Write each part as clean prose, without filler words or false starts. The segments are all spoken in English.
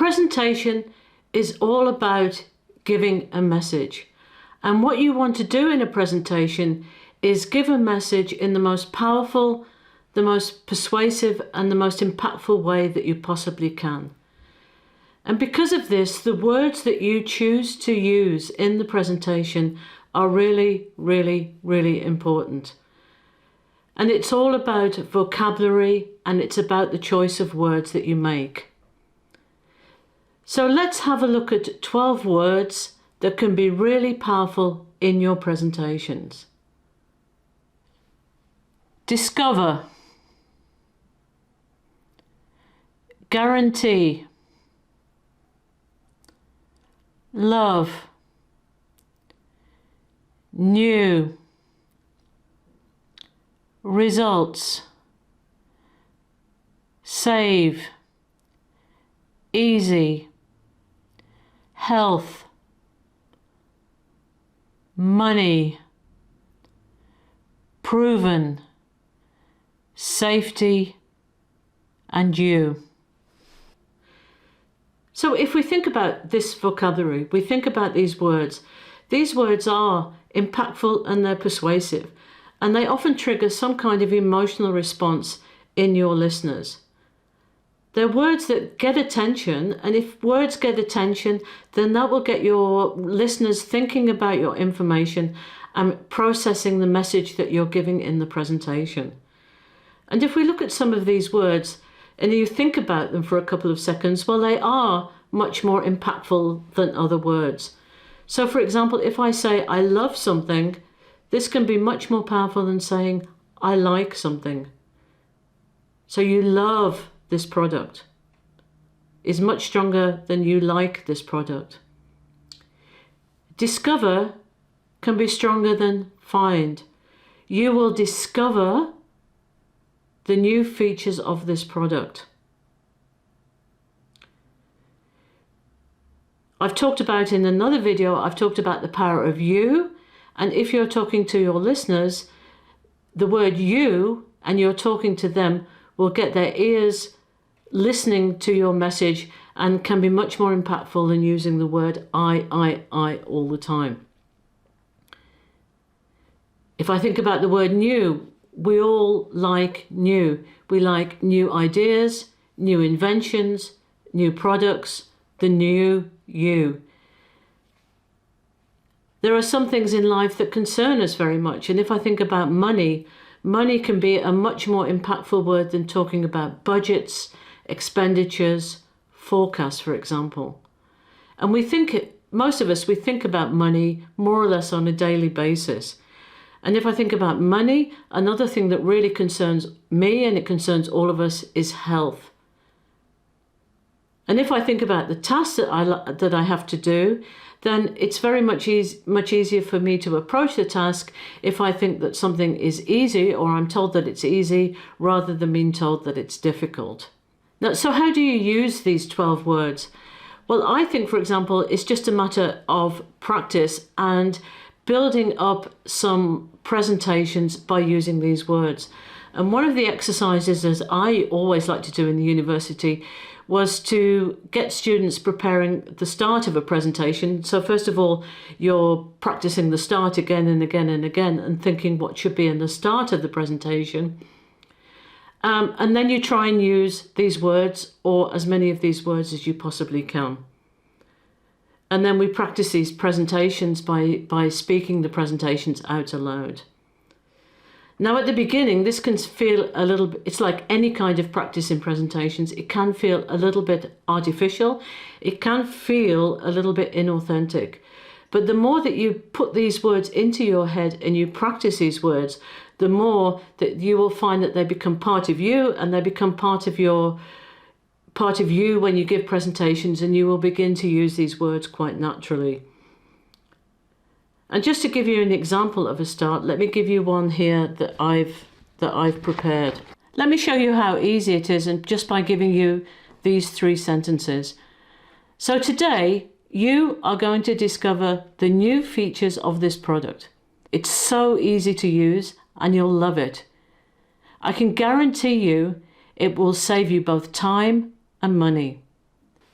presentation is all about giving a message. And what you want to do in a presentation is give a message in the most powerful, the most persuasive, and the most impactful way that you possibly can. And because of this, the words that you choose to use in the presentation are really, really, really important. And it's all about vocabulary, and it's about the choice of words that you make. So let's have a look at 12 words that can be really powerful in your presentations. Discover, guarantee, love, new, results, save, easy, health, money, proven, safety, and you. So if we think about this vocabulary, we think about these words are impactful and they're persuasive, and they often trigger some kind of emotional response in your listeners. They're words that get attention, and if words get attention, then that will get your listeners thinking about your information and processing the message that you're giving in the presentation. And if we look at some of these words and you think about them for a couple of seconds, well, they are much more impactful than other words. So for example, if I say I love something, this can be much more powerful than saying I like something. So you love this product is much stronger than you like this product. Discover can be stronger than find. You will discover the new features of this product. I've talked about in another video, I've talked about the power of you. And if you're talking to your listeners, the word you, and you're talking to them, will get their ears listening to your message and can be much more impactful than using the word I all the time. If I think about the word new, we all like new. We like new ideas, new inventions, new products, the new you. There are some things in life that concern us very much. And if I think about money, money can be a much more impactful word than talking about budgets, expenditures, forecasts, for example. And most of us, we think about money more or less on a daily basis. And if I think about money, another thing that really concerns me and it concerns all of us is health. And if I think about the tasks that I have to do, then it's very much easier for me to approach the task if I think that something is easy, or I'm told that it's easy, rather than being told that it's difficult. Now, so how do you use these 12 words? Well, I think, for example, it's just a matter of practice and building up some presentations by using these words. And one of the exercises, as I always like to do in the university, was to get students preparing the start of a presentation. So first of all, you're practicing the start again and again and again and thinking what should be in the start of the presentation. And then you try and use these words, or as many of these words as you possibly can. And then we practice these presentations by speaking the presentations out aloud. Now at the beginning, this can feel a little bit, it's like any kind of practice in presentations, it can feel a little bit artificial, it can feel a little bit inauthentic. But the more that you put these words into your head and you practice these words, the more that you will find that they become part of you, and they become part of you when you give presentations, and you will begin to use these words quite naturally. And just to give you an example of a start, let me give you one here that I've prepared. Let me show you how easy it is, and just by giving you these 3 sentences. So today, you are going to discover the new features of this product. It's so easy to use and you'll love it. I can guarantee you it will save you both time and money.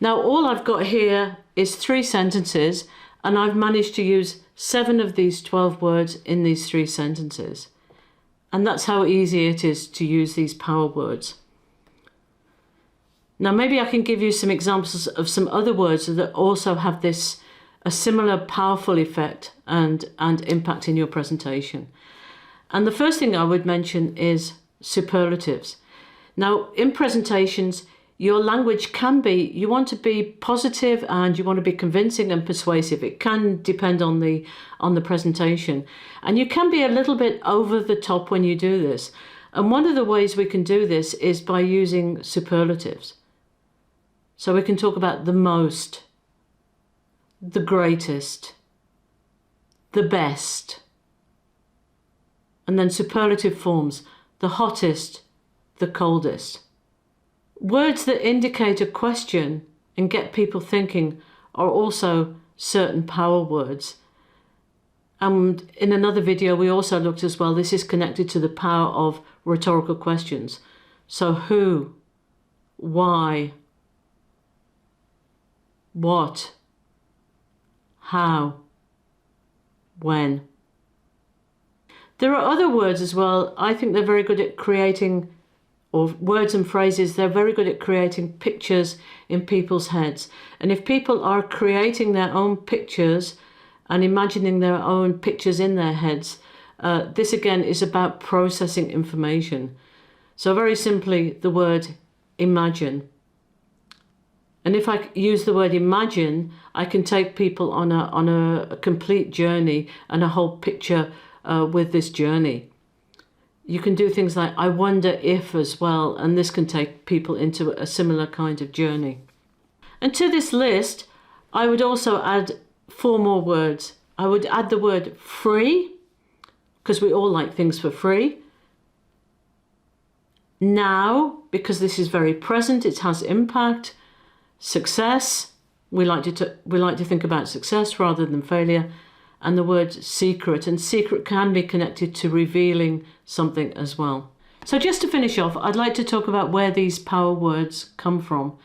Now all I've got here is 3 sentences, and I've managed to use 7 of these 12 words in these 3 sentences. And that's how easy it is to use these power words. Now maybe I can give you some examples of some other words that also have a similar powerful effect and impact in your presentation. And the first thing I would mention is superlatives. Now in presentations, your language can be, you want to be positive and you want to be convincing and persuasive. It can depend on the presentation. And you can be a little bit over the top when you do this. And one of the ways we can do this is by using superlatives. So we can talk about the most, the greatest, the best. And then superlative forms, the hottest, the coldest. Words that indicate a question and get people thinking are also certain power words. And in another video we also looked as well, this is connected to the power of rhetorical questions. So who, why, what, how, when. There are other words as well. I think they're very good at creating, or words and phrases, they're very good at creating pictures in people's heads. And if people are creating their own pictures and imagining their own pictures in their heads, this again is about processing information. So very simply, the word imagine. And if I use the word imagine, I can take people on a complete journey and a whole picture with this journey. You can do things like I wonder if as well, and this can take people into a similar kind of journey. And to this list, I would also add 4 more words. I would add the word free, because we all like things for free. Now, because this is very present, it has impact. Success, we like to think about success rather than failure. And the word secret, and secret can be connected to revealing something as well. So just to finish off, I'd like to talk about where these power words come from.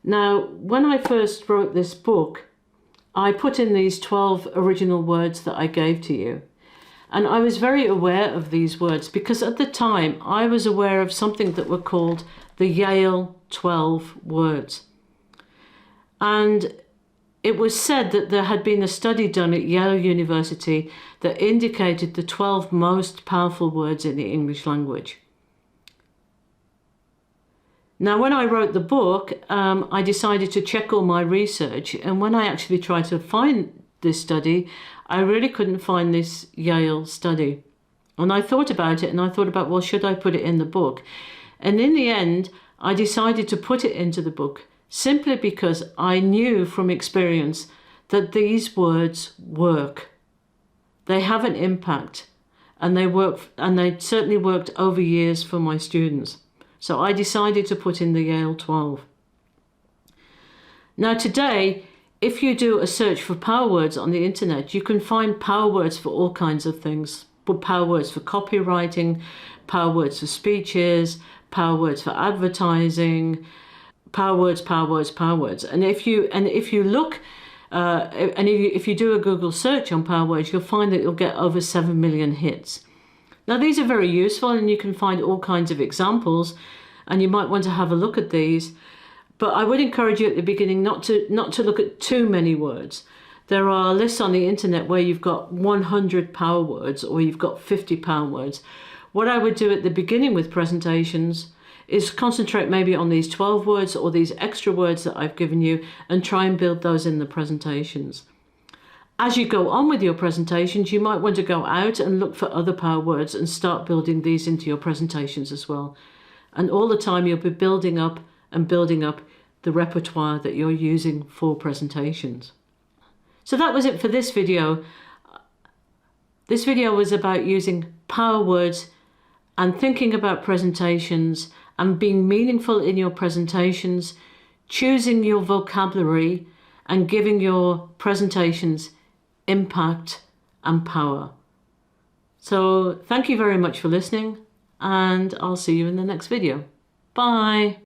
Now, when I first wrote this book, I put in these 12 original words that I gave to you. And I was very aware of these words because at the time I was aware of something that were called the Yale 12 words. And it was said that there had been a study done at Yale University that indicated the 12 most powerful words in the English language. Now, when I wrote the book, I decided to check all my research. And when I actually tried to find this study, I really couldn't find this Yale study. And I thought about it and I thought about, well, should I put it in the book? And in the end, I decided to put it into the book simply because I knew from experience that these words work. They have an impact and they work, and they certainly worked over years for my students. So I decided to put in the Yale 12. Now today, if you do a search for power words on the internet, you can find power words for all kinds of things. Power words for copywriting, power words for speeches, power words for advertising, power words, power words, power words. And if you look, if you do a Google search on power words, you'll find that you'll get over 7 million hits. Now these are very useful and you can find all kinds of examples and you might want to have a look at these. But I would encourage you at the beginning not to look at too many words. There are lists on the internet where you've got 100 power words or you've got 50 power words. What I would do at the beginning with presentations is concentrate maybe on these 12 words or these extra words that I've given you and try and build those in the presentations. As you go on with your presentations, you might want to go out and look for other power words and start building these into your presentations as well. And all the time you'll be building up and building up the repertoire that you're using for presentations. So that was it for this video. This video was about using power words and thinking about presentations and being meaningful in your presentations, choosing your vocabulary and giving your presentations impact and power. So thank you very much for listening and I'll see you in the next video. Bye.